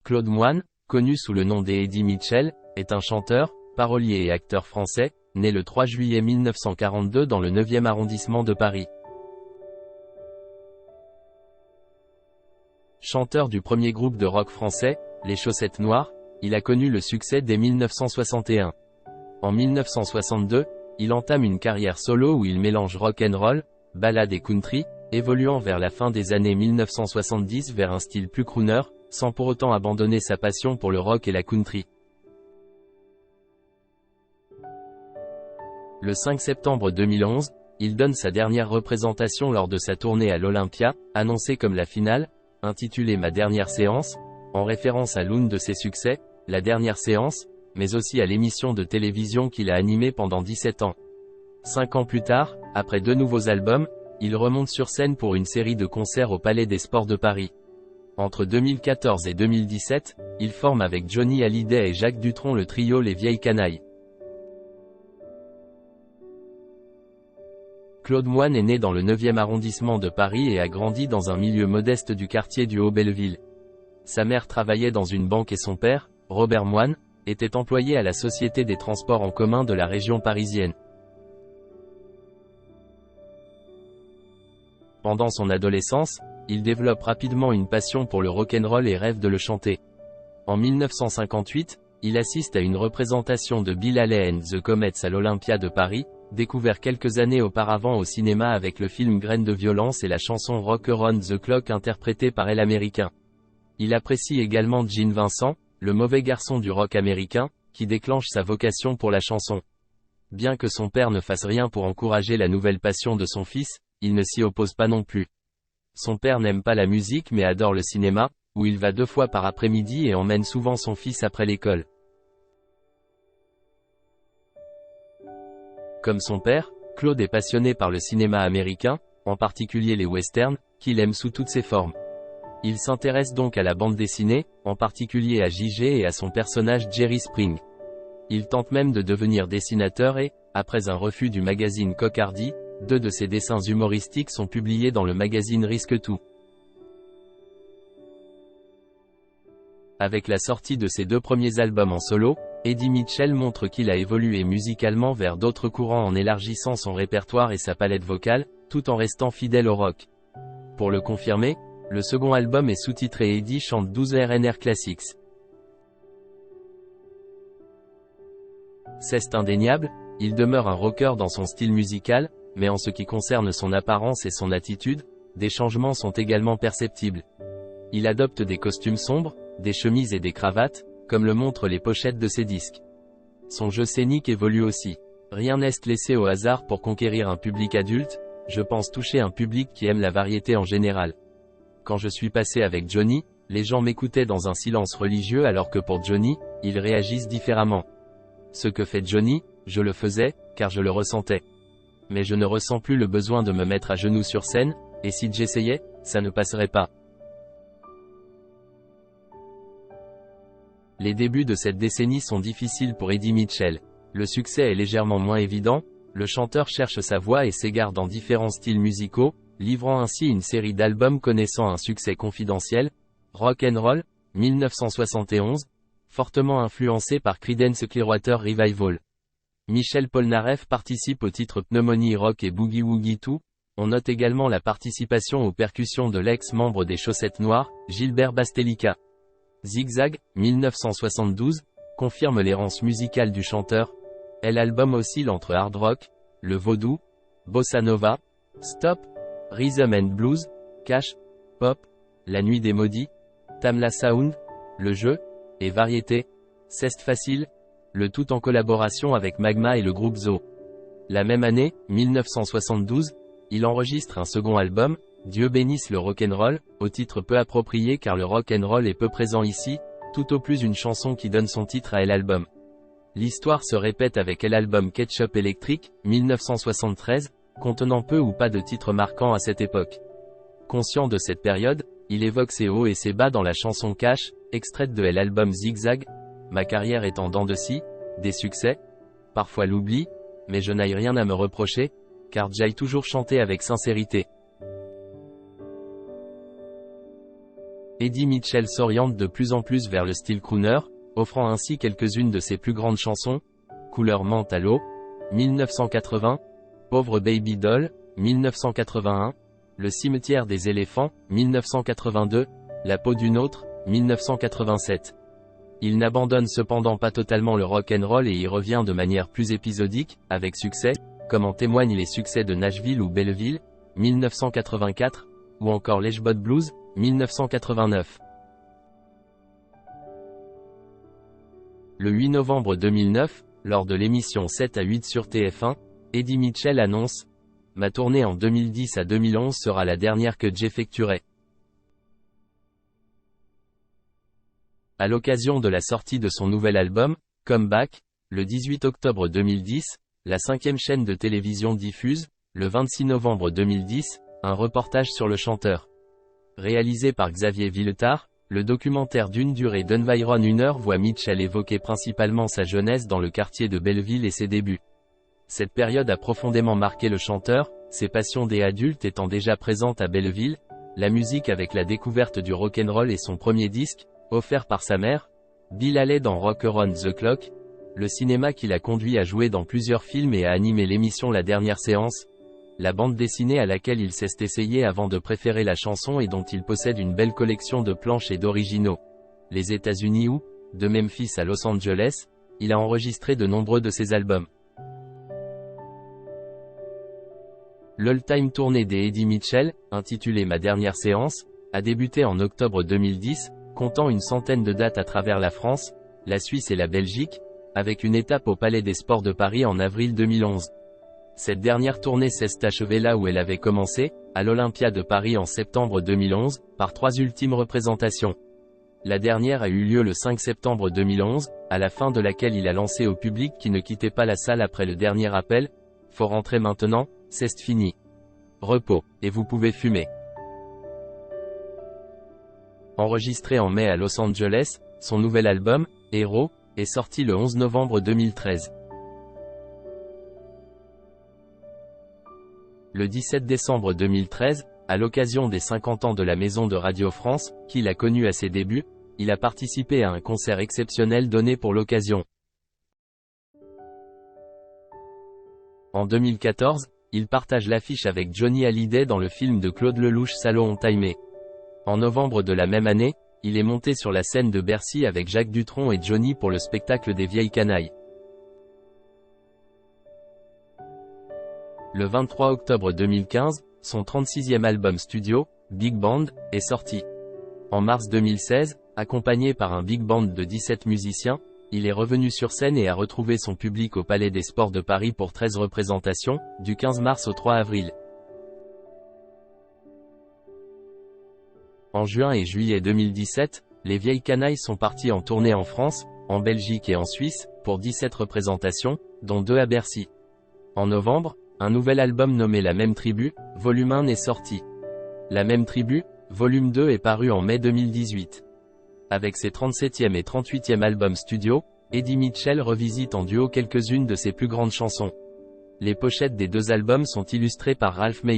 Claude Moine, connu sous le nom d'Eddie Mitchell, est un chanteur, parolier et acteur français, né le 3 juillet 1942 dans le 9e arrondissement de Paris. Chanteur du premier groupe de rock français, les Chaussettes Noires, il a connu le succès dès 1961. En 1962, il entame une carrière solo où il mélange rock and roll, ballade et country, évoluant vers la fin des années 1970 vers un style plus crooner, sans pour autant abandonner sa passion pour le rock et la country. Le 5 septembre 2011, il donne sa dernière représentation lors de sa tournée à l'Olympia, annoncée comme la finale, intitulée Ma dernière séance, en référence à l'une de ses succès, La dernière séance, mais aussi à l'émission de télévision qu'il a animée pendant 17 ans. 5 ans plus tard, après 2 nouveaux albums, il remonte sur scène pour une série de concerts au Palais des Sports de Paris. Entre 2014 et 2017, il forme avec Johnny Hallyday et Jacques Dutronc le trio Les Vieilles Canailles. Claude Moine est né dans le 9e arrondissement de Paris et a grandi dans un milieu modeste du quartier du Haut-Belleville. Sa mère travaillait dans une banque et son père, Robert Moine, était employé à la Société des Transports en commun de la région parisienne. Pendant son adolescence, il développe rapidement une passion pour le rock'n'roll et rêve de le chanter. En 1958, il assiste à une représentation de Bill Haley and the Comets à l'Olympia de Paris, découvert quelques années auparavant au cinéma avec le film Graines de violence et la chanson Rock Around the Clock interprétée par El Américain. Il apprécie également Gene Vincent, le mauvais garçon du rock américain, qui déclenche sa vocation pour la chanson. Bien que son père ne fasse rien pour encourager la nouvelle passion de son fils, il ne s'y oppose pas non plus. Son père n'aime pas la musique mais adore le cinéma, où il va 2 fois par après-midi et emmène souvent son fils après l'école. Comme son père, Claude est passionné par le cinéma américain, en particulier les westerns, qu'il aime sous toutes ses formes. Il s'intéresse donc à la bande dessinée, en particulier à J.G. et à son personnage Jerry Spring. Il tente même de devenir dessinateur et, après un refus du magazine Coq Hardy, 2 de ses dessins humoristiques sont publiés dans le magazine Risque Tout. Avec la sortie de ses 2 premiers albums en solo, Eddie Mitchell montre qu'il a évolué musicalement vers d'autres courants en élargissant son répertoire et sa palette vocale, tout en restant fidèle au rock. Pour le confirmer, le second album est sous-titré Eddie chante 12 RNR Classics. C'est indéniable, il demeure un rocker dans son style musical, mais en ce qui concerne son apparence et son attitude, des changements sont également perceptibles. Il adopte des costumes sombres, des chemises et des cravates, comme le montrent les pochettes de ses disques. Son jeu scénique évolue aussi. Rien n'est laissé au hasard pour conquérir un public adulte, je pense toucher un public qui aime la variété en général. Quand je suis passé avec Johnny, les gens m'écoutaient dans un silence religieux alors que pour Johnny, ils réagissent différemment. Ce que fait Johnny, je le faisais, car je le ressentais. Mais je ne ressens plus le besoin de me mettre à genoux sur scène, et si j'essayais, ça ne passerait pas. Les débuts de cette décennie sont difficiles pour Eddie Mitchell. Le succès est légèrement moins évident, le chanteur cherche sa voix et s'égare dans différents styles musicaux, livrant ainsi une série d'albums connaissant un succès confidentiel, Rock and Roll, 1971, fortement influencé par Creedence Clearwater Revival. Michel Polnareff participe au titre Pneumonie Rock et Boogie Woogie 2. On note également la participation aux percussions de l'ex-membre des Chaussettes Noires, Gilbert Bastelica. Zigzag, 1972, confirme l'errance musicale du chanteur. L'album oscille entre hard rock, le vaudou, bossa nova, stop, rhythm and blues, cash, pop, la nuit des maudits, Tamla Sound, le jeu, et variété, c'est facile, le tout en collaboration avec Magma et le groupe Zo. La même année, 1972, il enregistre un second album, Dieu bénisse le rock'n'roll, au titre peu approprié car le rock'n'roll est peu présent ici, tout au plus une chanson qui donne son titre à l'album. L'histoire se répète avec l'album Ketchup Electric, 1973, contenant peu ou pas de titres marquants à cette époque. Conscient de cette période, il évoque ses hauts et ses bas dans la chanson Cash, extraite de l'album Zigzag. Ma carrière est en dents de scie, des succès, parfois l'oubli, mais je n'ai rien à me reprocher, car j'aille toujours chanter avec sincérité. Eddie Mitchell s'oriente de plus en plus vers le style crooner, offrant ainsi quelques-unes de ses plus grandes chansons. Couleur menthe à l'eau, 1980. Pauvre Baby Doll, 1981. Le cimetière des éléphants, 1982. La peau d'une autre, 1987. Il n'abandonne cependant pas totalement le rock and roll et y revient de manière plus épisodique, avec succès, comme en témoignent les succès de Nashville ou Belleville, 1984, ou encore l'Edgebot Blues, 1989. Le 8 novembre 2009, lors de l'émission 7 à 8 sur TF1, Eddie Mitchell annonce « Ma tournée en 2010 à 2011 sera la dernière que j'effectuerai. » À l'occasion de la sortie de son nouvel album, Comeback, le 18 octobre 2010, la 5e chaîne de télévision diffuse, le 26 novembre 2010, un reportage sur le chanteur. Réalisé par Xavier Villetard, le documentaire d'une durée d'environ 1 heure voit Mitchell évoquer principalement sa jeunesse dans le quartier de Belleville et ses débuts. Cette période a profondément marqué le chanteur, ses passions dès adulte étant déjà présentes à Belleville, la musique avec la découverte du rock'n'roll et son premier disque, offert par sa mère, Bill Haley dans Rock Around the Clock, le cinéma qui l'a conduit à jouer dans plusieurs films et à animer l'émission La Dernière Séance, la bande dessinée à laquelle il s'est essayé avant de préférer la chanson et dont il possède une belle collection de planches et d'originaux. Les États-Unis où, de Memphis à Los Angeles, il a enregistré de nombreux de ses albums. L'all-time tournée des Eddie Mitchell, intitulée Ma Dernière Séance, a débuté en octobre 2010, comptant une centaine de dates à travers la France, la Suisse et la Belgique, avec une étape au Palais des Sports de Paris en avril 2011. Cette dernière tournée s'est achevée là où elle avait commencé, à l'Olympia de Paris en septembre 2011, par 3 ultimes représentations. La dernière a eu lieu le 5 septembre 2011, à la fin de laquelle il a lancé au public qui ne quittait pas la salle après le dernier appel « Faut rentrer maintenant, c'est fini. Repos, et vous pouvez fumer ». Enregistré en mai à Los Angeles, son nouvel album, Hero, est sorti le 11 novembre 2013. Le 17 décembre 2013, à l'occasion des 50 ans de la Maison de Radio France, qu'il a connue à ses débuts, il a participé à un concert exceptionnel donné pour l'occasion. En 2014, il partage l'affiche avec Johnny Hallyday dans le film de Claude Lelouch Salaud on Timé. En novembre de la même année, il est monté sur la scène de Bercy avec Jacques Dutronc et Johnny pour le spectacle des Vieilles Canailles. Le 23 octobre 2015, son 36e album studio, Big Band, est sorti. En mars 2016, accompagné par un big band de 17 musiciens, il est revenu sur scène et a retrouvé son public au Palais des Sports de Paris pour 13 représentations, du 15 mars au 3 avril. En juin et juillet 2017, les Vieilles Canailles sont partis en tournée en France, en Belgique et en Suisse, pour 17 représentations, dont 2 à Bercy. En novembre, un nouvel album nommé La Même Tribu, volume 1 est sorti. La Même Tribu, volume 2 est paru en mai 2018. Avec ses 37e et 38e albums studio, Eddie Mitchell revisite en duo quelques-unes de ses plus grandes chansons. Les pochettes des 2 albums sont illustrées par Ralph May.